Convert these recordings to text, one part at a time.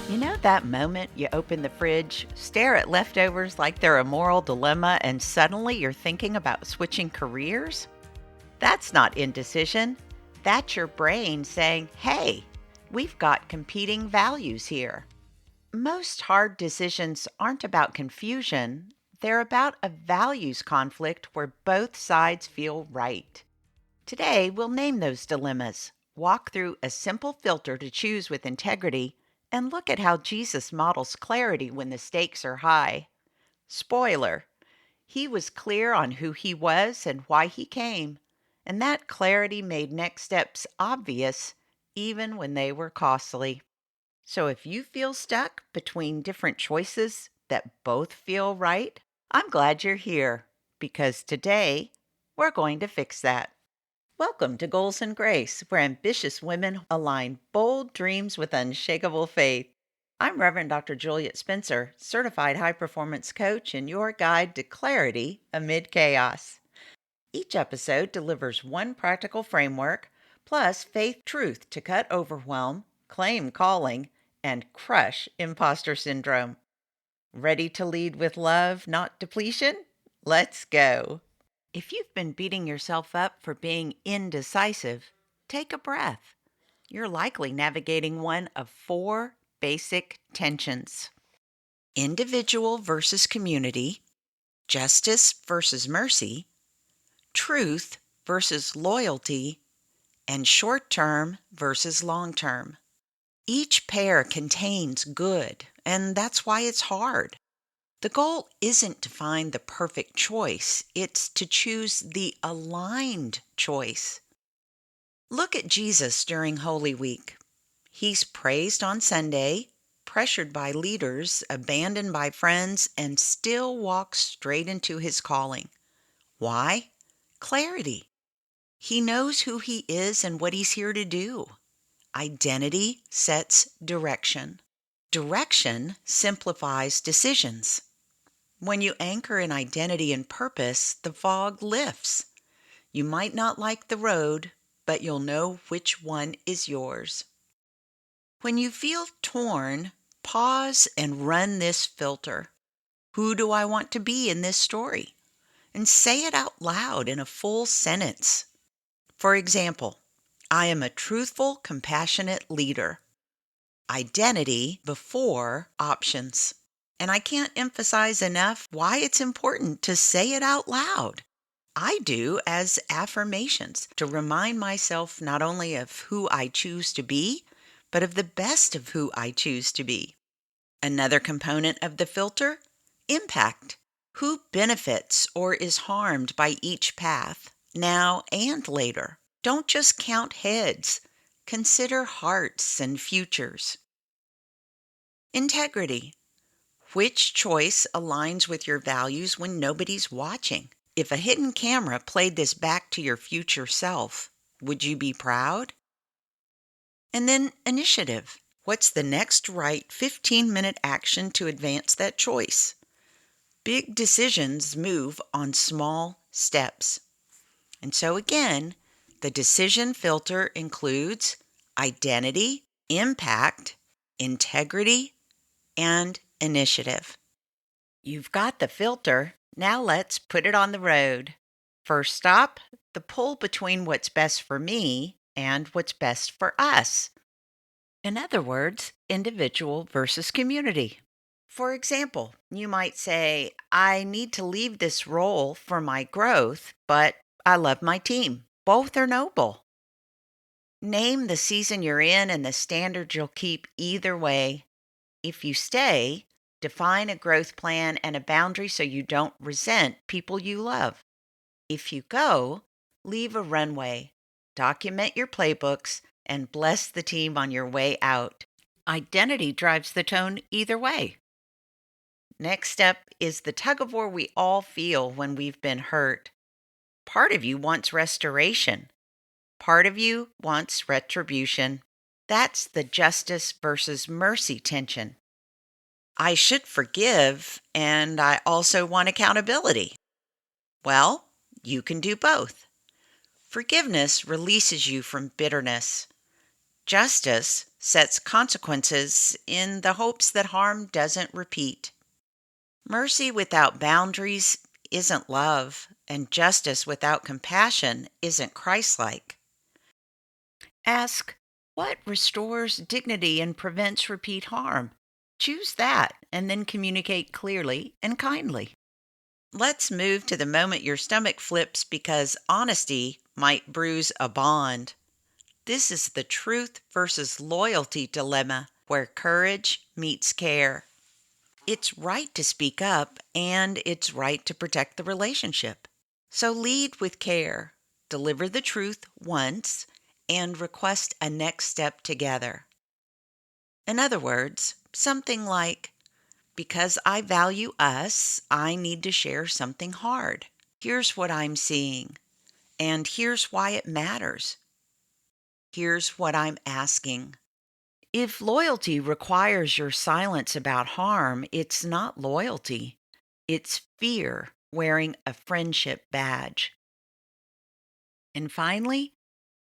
You know that moment you open the fridge, stare at leftovers like they're a moral dilemma, and suddenly you're thinking about switching careers? That's not indecision. That's your brain saying, hey, we've got competing values here. Most hard decisions aren't about confusion, they're about a values conflict where both sides feel right. Today, we'll name those dilemmas, walk through a simple filter to choose with integrity, and look at how Jesus models clarity when the stakes are high. Spoiler: he was clear on who he was and why he came, and that clarity made next steps obvious even when they were costly. So if you feel stuck between different choices that both feel right, I'm glad you're here because today we're going to fix that. Welcome to Goals and Grace, where ambitious women align bold dreams with unshakable faith. I'm Reverend Dr. Juliet Spencer, certified high performance coach and your guide to clarity amid chaos. Each episode delivers one practical framework, plus faith truth to cut overwhelm, claim calling, and crush imposter syndrome. Ready to lead with love, not depletion? Let's go. If you've been beating yourself up for being indecisive, take a breath. You're likely navigating one of four basic tensions: individual versus community, justice versus mercy, truth versus loyalty, and short term versus long term. Each pair contains good, and that's why it's hard. The goal isn't to find the perfect choice, it's to choose the aligned choice. Look at Jesus during Holy Week. He's praised on Sunday, pressured by leaders, abandoned by friends, and still walks straight into his calling. Why? Clarity. He knows who he is and what he's here to do. Identity sets direction. Direction simplifies decisions. When you anchor in identity and purpose, the fog lifts. You might not like the road, but you'll know which one is yours. When you feel torn, pause and run this filter. Who do I want to be in this story? And say it out loud in a full sentence. For example, I am a truthful, compassionate leader. Identity before options. And I can't emphasize enough why it's important to say it out loud. I do as affirmations to remind myself not only of who I choose to be, but of the best of who I choose to be. Another component of the filter: impact. Who benefits or is harmed by each path, now and later? Don't just count heads. Consider hearts and futures. Integrity. Which choice aligns with your values when nobody's watching? If a hidden camera played this back to your future self, would you be proud? And then initiative. What's the next right 15-minute action to advance that choice? Big decisions move on small steps. And so again, the decision filter includes identity, impact, integrity, and initiative. You've got the filter. Now let's put it on the road. First stop, the pull between what's best for me and what's best for us. In other words, individual versus community. For example, you might say, I need to leave this role for my growth, but I love my team. Both are noble. Name the season you're in and the standards you'll keep either way. If you stay, define a growth plan and a boundary so you don't resent people you love. If you go, leave a runway, document your playbooks, and bless the team on your way out. Identity drives the tone either way. Next step is the tug of war we all feel when we've been hurt. Part of you wants restoration. Part of you wants retribution. That's the justice versus mercy tension. I should forgive, and I also want accountability. Well, you can do both. Forgiveness releases you from bitterness. Justice sets consequences in the hopes that harm doesn't repeat. Mercy without boundaries isn't love, and justice without compassion isn't Christ-like. Ask, what restores dignity and prevents repeat harm? Choose that, and then communicate clearly and kindly. Let's move to the moment your stomach flips because honesty might bruise a bond. This is the truth versus loyalty dilemma where courage meets care. It's right to speak up and it's right to protect the relationship. So lead with care, deliver the truth once, and request a next step together. In other words, something like, because I value us, I need to share something hard. Here's what I'm seeing, and here's why it matters. Here's what I'm asking. If loyalty requires your silence about harm, it's not loyalty. It's fear wearing a friendship badge. And finally,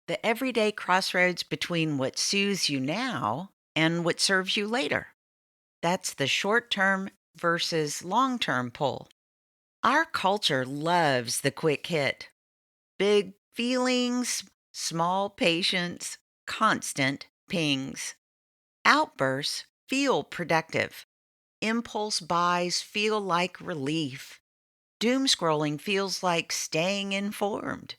the everyday crossroads between what soothes you now and what serves you later. That's the short term versus long term pull. Our culture loves the quick hit. Big feelings, small patience, constant pings. Outbursts feel productive. Impulse buys feel like relief. Doom scrolling feels like staying informed.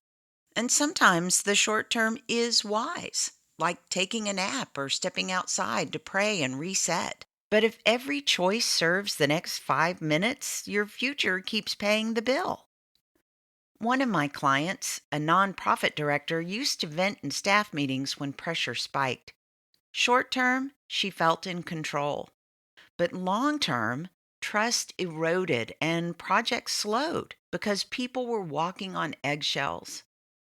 And sometimes the short term is wise, like taking a nap or stepping outside to pray and reset. But if every choice serves the next 5 minutes, your future keeps paying the bill. One of my clients, a nonprofit director, used to vent in staff meetings when pressure spiked. Short term, she felt in control. But long term, trust eroded and projects slowed because people were walking on eggshells.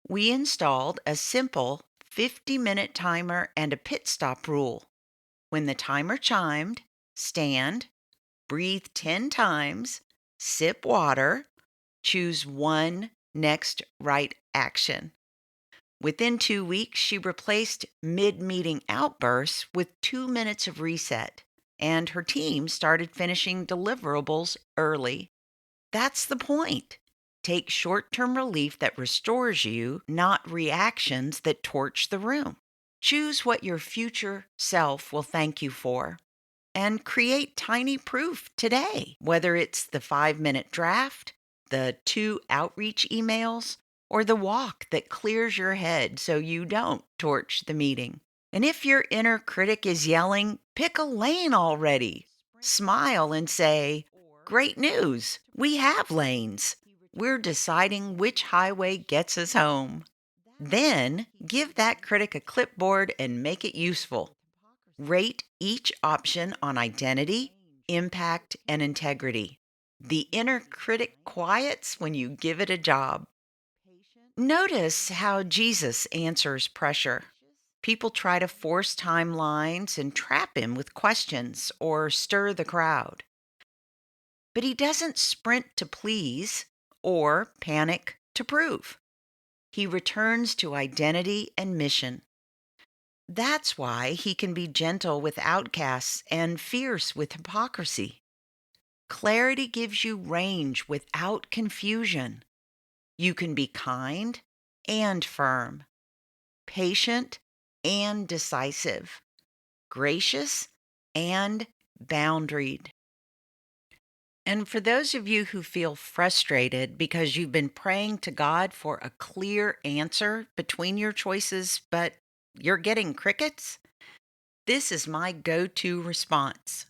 We installed a simple 50-minute timer and a pit stop rule. When the timer chimed, stand, breathe 10 times, sip water, choose one next right action. Within 2 weeks, she replaced mid meeting outbursts with 2 minutes of reset, and her team started finishing deliverables early. That's the point. Take short term relief that restores you, not reactions that torch the room. Choose what your future self will thank you for and create tiny proof today, whether it's the 5 minute draft, the 2 outreach emails, or the walk that clears your head so you don't torch the meeting. And if your inner critic is yelling, pick a lane already. Smile and say, great news, we have lanes. We're deciding which highway gets us home. Then give that critic a clipboard and make it useful. Rate each option on identity, impact, and integrity. The inner critic quiets when you give it a job. Notice how Jesus answers pressure. People try to force timelines and trap him with questions or stir the crowd. But he doesn't sprint to please or panic to prove. He returns to identity and mission. That's why he can be gentle with outcasts and fierce with hypocrisy. Clarity gives you range without confusion. You can be kind and firm, patient and decisive, gracious and boundaried. And for those of you who feel frustrated because you've been praying to God for a clear answer between your choices, but you're getting crickets, this is my go to response.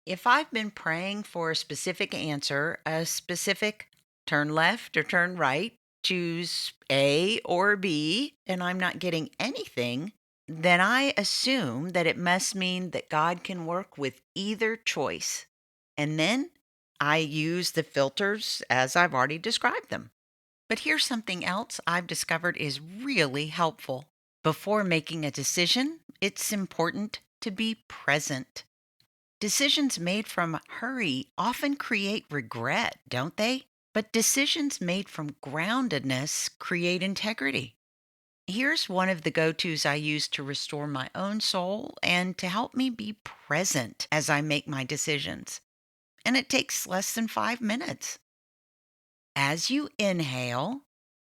If I've been praying for a specific answer, a specific turn left or turn right, choose A or B, and I'm not getting anything, then I assume that it must mean that God can work with either choice. And then I use the filters as I've already described them. But here's something else I've discovered is really helpful. Before making a decision, it's important to be present. Decisions made from hurry often create regret, don't they? But decisions made from groundedness create integrity. Here's one of the go tos I use to restore my own soul and to help me be present as I make my decisions. And it takes less than 5 minutes. As you inhale,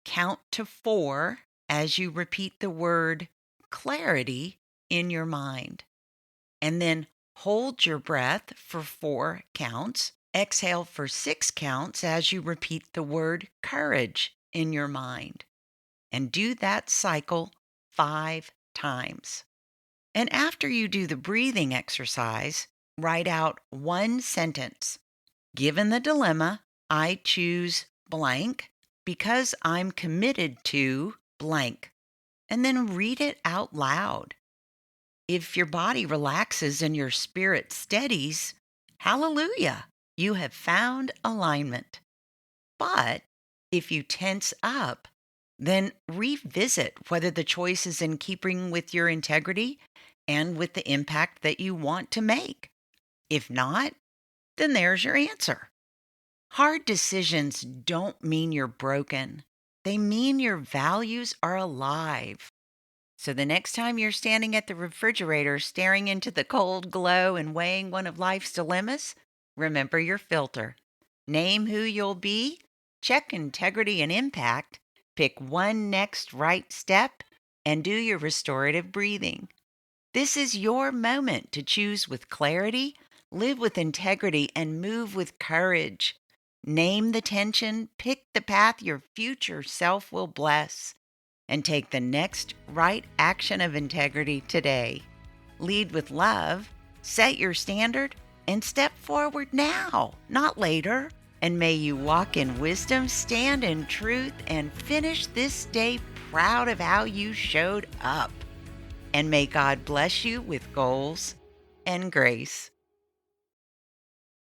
count to 4 as you repeat the word clarity in your mind. And then hold your breath for 4 counts. Exhale for 6 counts as you repeat the word courage in your mind. And do that cycle 5 times. And after you do the breathing exercise, write out one sentence. Given the dilemma, I choose blank because I'm committed to blank. And then read it out loud. If your body relaxes and your spirit steadies, hallelujah, you have found alignment. But if you tense up, then revisit whether the choice is in keeping with your integrity and with the impact that you want to make. If not, then there's your answer. Hard decisions don't mean you're broken. They mean your values are alive. So the next time you're standing at the refrigerator staring into the cold glow and weighing one of life's dilemmas, remember your filter. Name who you'll be, check integrity and impact, pick one next right step, and do your restorative breathing. This is your moment to choose with clarity, live with integrity, and move with courage. Name the tension, pick the path your future self will bless, and take the next right action of integrity today. Lead with love, set your standard, and step forward now, not later. And may you walk in wisdom, stand in truth, and finish this day proud of how you showed up. And may God bless you with goals and grace.